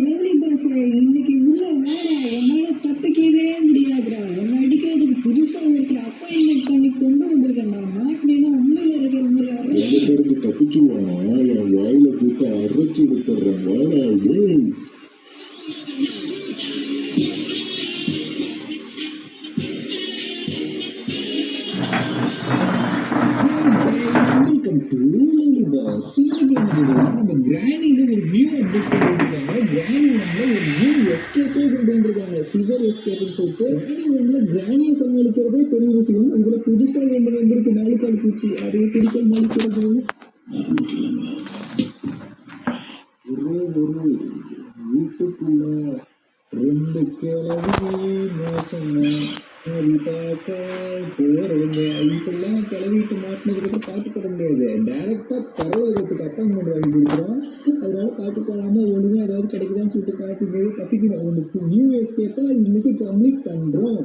Lovely pass இன்னைக்கு உள்ள வேற என்னால தப்பிக்கவே முடியாதுடா. என்ன அடிக்கிறதுக்கு புதுசா ஒருத்தர் அப்பாயின்மெண்ட் பண்ணி கொண்டு வந்திருக்கேன்டா. மாட்டினா உண்மையில இருக்கிற மாதிரி தப்பிச்சுவானா என் வாயில போட்டு அரைச்சி எடுத்துடுறேன். வாடா நம்ம கிரானில ஒரு நியூ அப்டேட் பண்ணிருக்காங்க. கிரானி ஒன்ல ஒரு நியூ எஸ்கேப்பே கொண்டு வந்திருக்காங்க. சிவர் எஸ்கேப்னு சொல்லிட்டு கிரானி ஒன்ல கிரானியை சமாளிக்கிறதே பெரிய விஷயம். இதுல புதுசா ஒன்று வந்திருக்கு, நாளுக்கால் பூச்சி. அதையே பிடிக்க சமாளிக்கிறது ஒரு வீட்டுக்குள்ள ரெண்டு கிளவி மோசம் இப்பெல்லாம் கிளவிட்டு மாட்டினதுக்கு பாட்டு பாட முடியாது. டைரக்டா பரலோகத்துக்கு அப்பாயின்மெண்ட் வாங்கி கொடுக்குறோம். அதனால பாட்டு பாடாம ஒண்ணுங்க ஏதாவது கிடைக்குதான்னு சொல்லிட்டு பார்த்து தப்பிக்கணும். ஒன்று நியூ எஸ்கேப்பா இன்னைக்கு கம்ப்ளீட் பண்றோம்.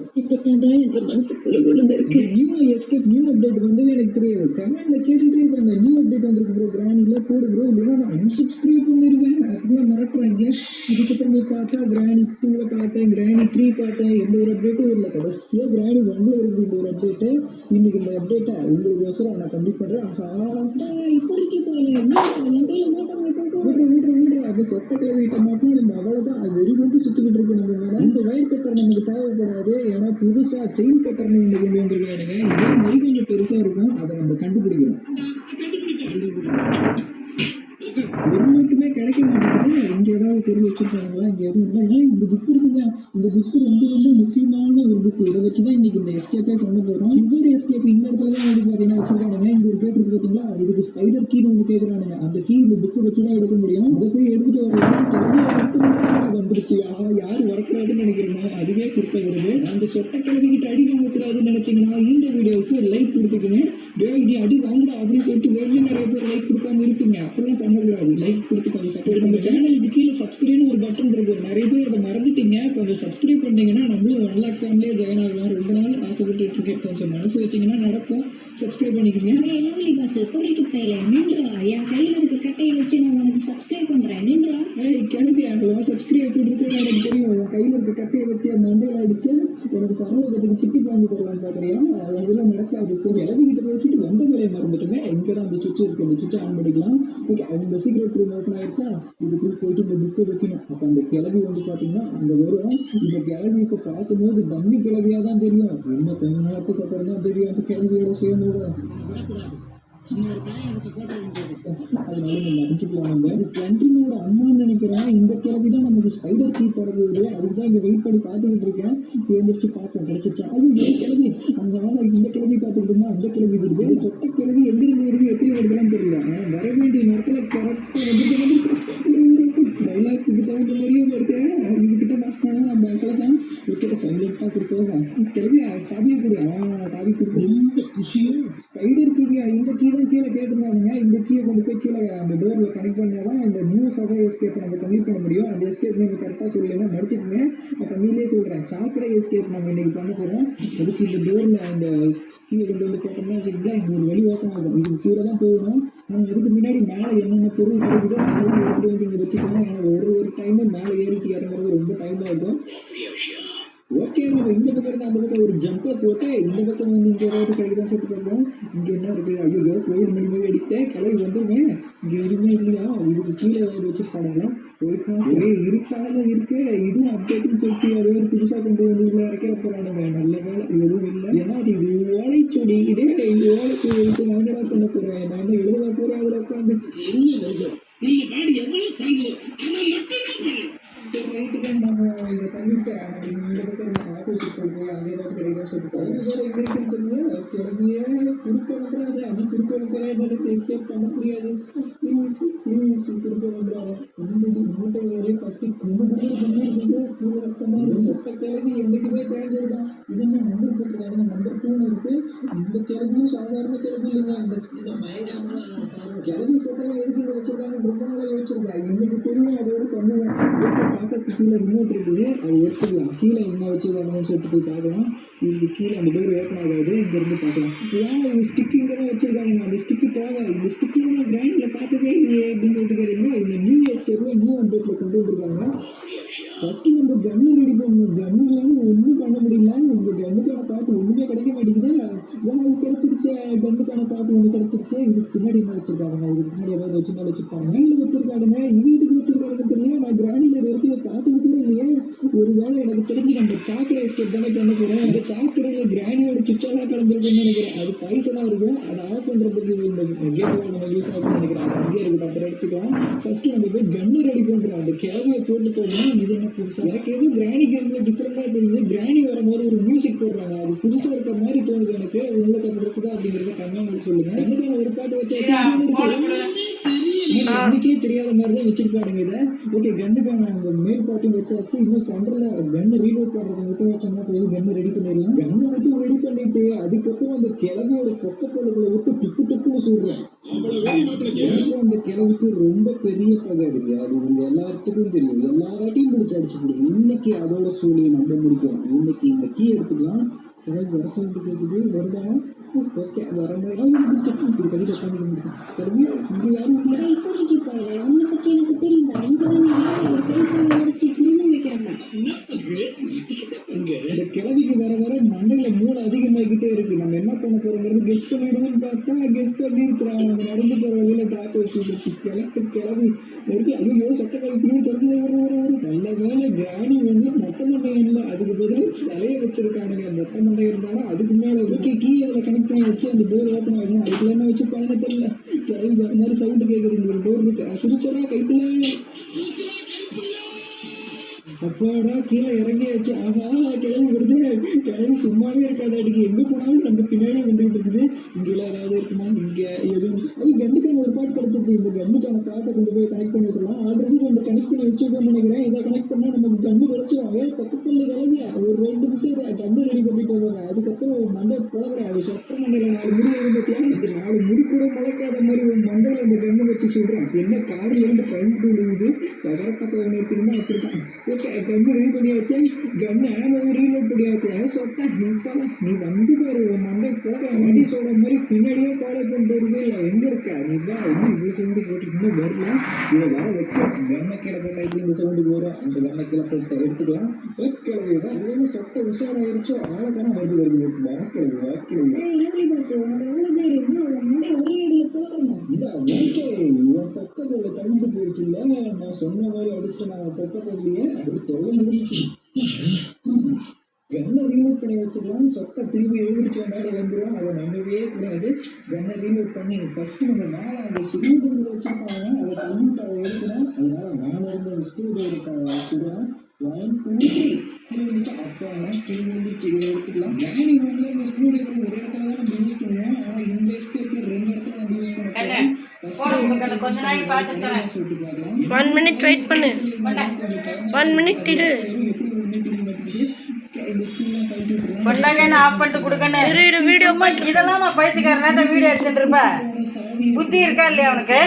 நியூ எஸ்கேப் நியூ அப்டேட் வந்தது எனக்கு தெரியாது. கமெண்ட்ல கேட்டுட்டே இருக்காங்க நியூ அப்டேட் வந்திருக்கு ப்ரோ, கிரானில போடு ப்ரோ, இல்லைன்னா நான் அன்சப்ஸ்கிரைப் பண்ணிருவேன் அப்படிலாம் மிரட்டுறாங்க. இதுக்கப்புறம் போய் பார்த்தா கிரானி 2 பார்த்தேன், கிரானி 3 பார்த்தேன், எந்த ஒரு அப்டேட்டும் இல்லை. கடைசியாக கிரானி 1 இருக்கு இந்த ஒரு அப்டேட்டு. இன்னைக்கு இந்த அப்டேட்டை உங்களுக்கு அவசரம் நான் கம்ப்ளீட் பண்றேன். இப்போ இருக்கு அப்போ சொத்த கிளவிட்ட மாட்டோம் நம்ம. அவ்வளவுதான், அது வெறி கொண்டு சுத்திக்கிட்டு இருக்கு நம்ம மேல. இந்த வயர் கட்டர் நமக்கு தேவைப்படாது. ஏன்னா புதுசா செயின் கட்டர்னு ஒன்று கொண்டு வந்திருக்கானுங்க. இதே மாதிரி கொஞ்சம் பெருசா இருக்கும். அதை நம்ம கண்டுபிடிக்கிறோம். ஒரு மட்டுமே கிடைக்க மாட்டேங்குது. இங்க ஏதாவது பொருள் வச்சிருக்காங்களா? இங்க எதுவும் இல்லை. இந்த புக் இருக்குங்க. இந்த புக்கு ரொம்ப ரொம்ப முக்கியமான ஒரு புக். இதை வச்சுதான் இன்னைக்கு இந்த எஸ்கேப்பே கொண்டு போறோம். சிவர் எஸ்கேப் இந்த இடத்துல தான் வந்து பாத்தீங்கன்னா வச்சிருக்கானுங்க. இங்க ஒரு கேட்டு இருக்கு பாத்தீங்களா, இதுக்கு ஸ்பைடர் கீ ஒன்று கேட்கறானுங்க. அந்த கீ இந்த புக்கு வச்சுதான் எடுக்க முடியும். அதை போய் எடுத்துட்டு வரலாம் வந்துருச்சு. யாரு வரக்கூடாதுன்னு நினைக்கிறோமோ அதுவே குறுக்க வருது. அந்த சொட்ட கிழவிக்கிட்ட அடி வாங்கக்கூடாதுன்னு நினைச்சீங்கன்னா இந்த வீடியோவுக்கு லைக் கொடுத்துக்குங்க. இனி அடி வாங்கடா அப்படின்னு சொல்லிட்டு வேணும் நிறைய பேர் லைக் கொடுக்காம இருப்பீங்க. அப்படிலாம் பண்ணக்கூடாது. லைக் கொடுத்து கொஞ்சம் சப்போர்ட். நம்ம சேனலுக்கு கீழே சப்ஸ்கிரைப்னு ஒரு பட்டன் இருக்கும். நிறைய பேர் அதை மறந்துட்டீங்க. கொஞ்சம் சப்ஸ்கிரைப் பண்ணீங்கன்னா நம்மளும் 1 lakh ஃபேமிலியே ஜாயின் ஆகலாம். ரொம்ப நாள் ஆசைப்பட்டு இருக்கேன். கொஞ்சம் மனசு வச்சிங்கன்னா நடக்கும். சப்ஸ்கிரைப் பண்ணிக்கோங்க. லவ்லி பாஸ் பொருளுக்கு கையில நின்றா. என் கையில இருக்க கட்டையை வச்சு நான் உனக்கு சப்ஸ்கிரைப் பண்றேன். நின்றா கிளம்பி ஆகலாம். சப்ஸ்கிரைப் பண்ணிருக்கேன் எனக்கு தெரியும். உன் கையில இருக்க கட்டையை வச்சு மண்டையில அடிச்சு உனக்கு பரலோகத்துக்கு டிக்கெட் வாங்கி தரலாம் பாக்குறியா? அதெல்லாம் நடக்காது. கிளவிக்கிட்ட பேசிட்டு வந்த வேலையை மறந்துட்டுமே. எங்கடா அந்த சுவிட்ச் இருக்கு, அந்த சுவிட்ச் ஆன் பண்ணிக்கலாம். ஓகே, அவங்க சீக்ரெட் ரூம் ஓப்பன் ஆயிடுச்சா? இதுக்குள்ள போயிட்டு இந்த புக்கை வைக்கணும். அப்போ அந்த கிளவி வந்து பாத்தீங்கன்னா அங்க வரும். இந்த கிளவி இப்ப பார்க்கும்போது தம்பி கிளவியா தான் தெரியும். இன்னும் கொஞ்ச நேரத்துக்கு அப்புறம் தான் தெரியும் அந்த கிளவியோட சேர்ந்து அதனால நம்ம அடிச்சுக்கலாம். நம்ம சென்ட்ரினோட அம்மான்னு நினைக்கிறேன். இந்த கிளவிதான் நமக்கு ஸ்பைடர் கீ தொடர்புது. அதுக்குதான் இங்க வெயிட் பண்ணி பார்த்துக்கிட்டு இருக்கேன். எழுந்திரிச்சு பார்ப்போம் கிடைச்சிச்சா. அது இந்த கிளவி அந்த ஆனா இந்த கிளவி பார்த்துக்கிட்டு இருந்தா அந்த கிளவி வருது. சொத்த கிளவி எங்கிருந்து வருது எப்படி வருதுலாம் தெரியல. ஆனா வர வேண்டிய நேரத்துல கரெக்டா வந்துட்டு டைலாக்கு தகுந்த மாதிரியும் வருது. இதுகிட்ட பார்த்தா நம்ம அவ்வளவுதான். ஓகே, சைலண்டா கொடுத்தோம். கிளவி சாவியை கொடு. சாவி கொடுத்து ரொம்ப குஷியும் ஸ்பைடர் கீ இந்த கீ தான் கீழே கேட்டுருந்தாங்க. இந்த கீயை கொண்டு போய் கீழே அந்த டோர்ல கனெக்ட் பண்ணாதான் இந்த நியூ சகா எஸ்கேப் நம்ம கம்ப்ளீட் பண்ண முடியும். அந்த எஸ்கேப் நீங்க கரெக்டா சொல்லலைன்னா மடிச்சுக்கோங்க. அப்ப நீங்களே சொல்றேன், சாக்கடை எஸ்கேப் நம்ம இன்னைக்கு பண்ண போறோம். அதுக்கு இந்த டோர்ல அந்த கீழே கொண்டு வந்து போட்டோம்னா வச்சுக்கிட்டா இங்க ஒரு வழி ஓப்பன் ஆகும். இது கீழே தான் போகணும். நம்ம அதுக்கு முன்னாடி மேலே என்னென்ன பொருள் கிடைக்குதோ அதெல்லாம் எடுத்துட்டு வந்து இங்க வச்சுக்கோங்க. ஏன்னா ஒரு டைமும் மேலே ஏறிட்டு இறங்குறது ரொம்ப டைம் ஆகும். ஓகே, நம்ம இந்த பக்கம் இருந்து அந்த பக்கம் ஒரு ஜம்பை போட்டு இந்த பக்கம் வந்து இங்கே ஏதாவது கிடைக்குதான் சொல்லிட்டு பார்ப்போம். இங்கே என்ன இருக்குது? ஐயோ, கோயில் மணி மாதிரி அடித்தேன். கலை வந்துடுவேன். இங்கே எதுவுமே இல்லையா? இதுக்கு கீழே ஏதாவது வச்சு பாடலாம். போய்ப்பா ஒரே இருக்காலும் இருக்கு. இதுவும் அப்டேட்னு சொல்லிட்டு ஏதாவது புதுசாக கொண்டு வந்து உள்ள இறக்கிற போகிறானுங்க. நல்ல வேலை எதுவும் இல்லை. ஏன்னா அது ஓலைச்சொடி. இதே ஓலைச்சொடி எடுத்து நான் என்ன பண்ண போகிறேன்? நான் தான் எழுத போகிறேன். அதில் உட்காந்து நம்ம பாடி எவ்வளவு தங்குறோம் அதை மட்டும் ரைட்டுக்கு நம்ம இதை தள்ளிட்டு இந்த பக்கம் நம்ம ஆப்போசிட் சொல்லுவோம். அங்கே ஏதாவது கிடைக்கும் சொல்லிட்டு கிளம்பியே குறுக்க வந்துடாது. அது குறுக்க வைக்கிறேன் எஸ்கேப் பண்ண முடியாது. குறுக்க வந்துடாது. மூட்டை வேறு பத்தி சொத்த கிளம்பி என்றைக்குமே தேர்ந்தது தான். இது என்ன நம்பர் போட்டுருக்காங்க? நம்பர் 2 இருக்கு. இந்த கிளம்பியும் சாதாரண கிளம்பி இல்லைங்க. அந்த கிளம்பி போட்டெல்லாம் எதுக்கு இங்கே வச்சிருக்காங்க? ரொம்ப நாளாக வச்சிருக்காங்க. இன்னைக்கு தெரியும். அதோட சொன்னேன் பார்க்கறதுக்கு கீழே ரிமோட் இருக்குது. அதை எடுத்துக்கலாம். கீழே என்ன வச்சிருக்காங்கன்னு சொல்லிட்டு போய் பார்க்கலாம். இதுக்கு கீழே அந்த டோர் ஓப்பன் ஆகாது. இங்கேருந்து பார்க்கலாம். ஏன் ஒரு ஸ்டிக் இங்கே தான் வச்சிருக்காங்க. அந்த ஸ்டிக்கு தேவை. இந்த ஸ்டிக்கில் நான் கிராண்டில் பார்த்ததே இல்லையே அப்படின்னு சொல்லிட்டு கேட்டீங்கன்னா இந்த நியூ எஸ்கேப்ல நியூ அப்டேட்ல கொண்டு வந்திருக்காங்க. ஃபஸ்ட்டு நம்ம கன்னு ரெடி பண்ணணும். கன்னு இல்லாமல் ஒன்றும் பண்ண முடியல. இந்த கன்னுக்கான பார்த்து ஒன்றுமே கிடைக்க மாட்டேங்குது. கிடைச்சிருச்சு, கன்னுக்கான பார்த்து ஒன்று கிடைச்சிருச்சு. இதுக்கு பின்னாடி என்ன வச்சிருக்காங்க? இதுக்கு பின்னாடி ஏதாவது வச்சிருப்பாங்க. மேலே வச்சிருக்காடுங்க. இது எதுக்கு வச்சிருக்காங்க தெரியல. நான் கிராணியில் இது வரைக்கும் இதை பார்த்தது கூட இல்லையே. ஒரு வேளை எனக்கு தெரிஞ்சு நம்ம சாக்கடை எஸ்கேப் தானே பண்ண போகிறோம். அந்த சாக்கடையில் கிராணியோட சுவிட்செல்லாம் கலந்துருக்குன்னு நினைக்கிறேன். அது பைசெல்லாம் இருக்கும். அதை ஆஃப் பண்ணுறதுக்கு இந்த கேட்லாம் நம்ம யூஸ் ஆகும்னு நினைக்கிறேன். அது அங்கேயே இருக்கட்டும், அப்புறம் எடுத்துக்கலாம். ஃபஸ்ட்டு நம்ம போய் கன்னு ரெடி பண்ணுறோம். அந்த கிழமையை போட்டு தோணும். இது என்ன புதுசாக எனக்கு எதுவும் கிராணி கேமில் டிஃப்ரெண்டாக தெரியுது. கிராணி வரும்போது ஒரு மியூசிக் போடுறாங்க. அது புதுசாக இருக்க மாதிரி தோணுது எனக்கு. உங்களுக்கு அப்படி இருக்குதா அப்படிங்கிறத கமெண்ட் சொல்லுங்கள். என்னக்கான ஒரு பாட்டு வச்சு எனக்கே தெரியாத மாதிரி தான் வச்சிருப்பாடுங்க இதை. ஓகே, கன்னுக்கான அந்த மேல் பாட்டும் வச்சாச்சு. இன்னும் சென்டரில் கன்னு ரீலோட் பண்ணுறது மட்டும் வச்சோம்னா போய் கன்னு ரெடி பண்ணிடலாம். கன்னு மட்டும் ரெடி பண்ணிட்டு அதுக்கப்புறம் அந்த கிழவியோட பொக்கப்பொழுகளை விட்டு டிப்பு டிப்புன்னு சொல்கிறேன். அந்த கிழவிக்கு ரொம்ப பெரிய பகை இருக்கு. அது இவங்க எல்லாத்துக்கும் தெரியும். எல்லாராட்டையும் பிடிச்சி அடிச்சு கொடுக்கும். இன்னைக்கு அதோட சூழ்நிலை நம்ம முடிக்கிறோம். இன்னைக்கு இந்த கீ எடுத்துக்கலாம். கிழவி வர சொல்லிட்டு கேட்குது. வருதா? ஓகே, வர மாதிரி இது கடித உட்காந்து கிழவி இங்கே யாரும் இல்லை. இப்போதைக்கு போயில உன்னை பற்றி எனக்கு தெரியுதா? இங்கே தான் ஒரு பேசாமல் முடிச்சு திரும்ப வைக்கிறேன். இந்த கிழவிக்கு வர வர மண்டையில் மூளை அதிகமாகிக்கிட்டே இருக்கு. நம்ம என்ன பண்ண போறோங்கிறது கெஸ்ட் பண்ணிடுதுன்னு பார்த்தா கெஸ்ட் பண்ணிருச்சுறாங்க. அவங்க நடந்து போகிற வழியில டிராப் வச்சுருக்கு. கிழவி இருக்கு. ஐயோ, சட்டக்கிழவி பின்னாடி தொடர்ந்து ஒரு நல்ல வேலை கிராணி வந்து மொட்டை மண்டை இல்லை. அதுக்கு பதிலாக சிலையை வச்சிருக்கானுங்க. மொட்டை மண்டை இருந்தாலும் அதுக்கு மேலே ஓகே கீ அதில் கனெக்ட் பண்ணி வச்சு அந்த டோர் ஓப்பன் ஆகணும். அதுக்குள்ள என்ன வச்சு பாருங்க தெரியல. கிழவி வர மாதிரி சவுண்டு கேட்குது. இங்கே ஒரு டோர் இருக்கு. சுடிச்சரா கைப்பிள்ள அப்பாடா கீழே இறங்கியாச்சு. ஆஹா, கிழவி வருது. கிழவி சும்மாவே இருக்காது. அடிக்கு எங்கே போனாலும் நம்ம பின்னாடி வந்துகிட்டு இருக்குது. இங்கெல்லாம் ஏதாவது இருக்குமா? இங்கே எதுவும் அது கன்னுக்கான ஒரு பாட்டு படுத்துருக்கு. இந்த கன்னுக்கான பாட்டை கொண்டு போய் கனெக்ட் பண்ணி விட்டுலாம். ஆல்ரெடி நம்ம கனெக்ட் பண்ணி வச்சுருக்கோம்னு நினைக்கிறேன். இதை கனெக்ட் பண்ணால் நமக்கு கன்னு கிடைச்சிடும். பத்து பல்லு கிழவியா ஒரு 2 நிமிஷம் கன்னு ரெடி பண்ணிட்டு வருவாங்க. அதுக்கப்புறம் மண்டை புழகிறேன். அது சொட்ட மண்டையில் 4 முடி இருந்துட்டியா? இது 4 முடி கூட முளைக்காத மாதிரி ஒரு மண்டையில் அந்த கன்னு வச்சு சொல்கிறேன். என்ன காரில் இருந்து கழுவிட்டு விடுவது தகரப்பட்ட நிறுத்தினா அப்படித்தான். ஓகே, கன்னு ரெடி பண்ணியாச்சு. கன்னு ஆமாவும் ரீலோட் பண்ணியாச்சு. சொட்டா நீ வந்து பாரு. உன் மண்டை போக வண்டி சொல்கிற மாதிரி பின்னாடியே ஃபாலோ பண்ணிட்டு வருது. இல்லை எங்கே இருக்கா நீ தான் இன்னும் இவ்வளோ சவுண்டு போட்டு இன்னும் வரல. இதை வர வச்சு கண்ணை கீழே போட்டால் இப்படி இந்த சவுண்டுக்கு வரும். அந்த கண்ணை கீழே போட்டு எடுத்துக்கலாம். கிழவி தான் இது சொட்ட உஷாராயிருச்சோ ஆளுக்கான வருது வரக்கிழவி வரக்கிழவி இதான் ஓகே. இவன் பக்கத்தில் கண்டு போயிடுச்சு. இல்லை நான் சொன்ன மாதிரி அடிச்சுட்டு நான் பக்கத்துலையே அது தொல்லை முடிஞ்சிச்சு. கன்னை ரீமூவ் பண்ணி வச்சுக்கலாம். சொத்தை திரும்பி எழுதிச்சு மேலே வந்துடும். அதை நம்பவே கூடாது. கன்னை ரீமூவ் பண்ணி ஃபஸ்ட்டு நம்ம மேலே அந்த ஸ்க்ரூ ட்ரைவர் வச்சுருப்பாங்க. அதை கம்மிட்டு அவள் எடுக்கணும். அதனால் மேலே இருந்து அந்த ஸ்க்ரூ ட்ரைவர் வச்சுக்கலாம். 1 2 3 கீழே வந்துச்சு. அப்போ கீழே வந்துச்சு. இதை எடுத்துக்கலாம். கிராணி ரூமில் இந்த ஸ்க்ரூ ட்ரைவர் ஒரு இடத்துல தான் நம்ம யூஸ் பண்ணுவோம். ஆனால் இந்த எஸ்கேப்பில் 2 இடத்துல நம்ம யூஸ் பண்ண போகிறோம். சொல்லிட்டு பார்க்கலாம். 1 minute வெயிட் பண்ணு. 1 minute இரு. வீடியோ இதெல்லாம் பைத்தியக்காரன் வீடியோ எடுத்துட்டு இருப்ப. புத்தி இருக்கா இல்லையா அவனுக்கு?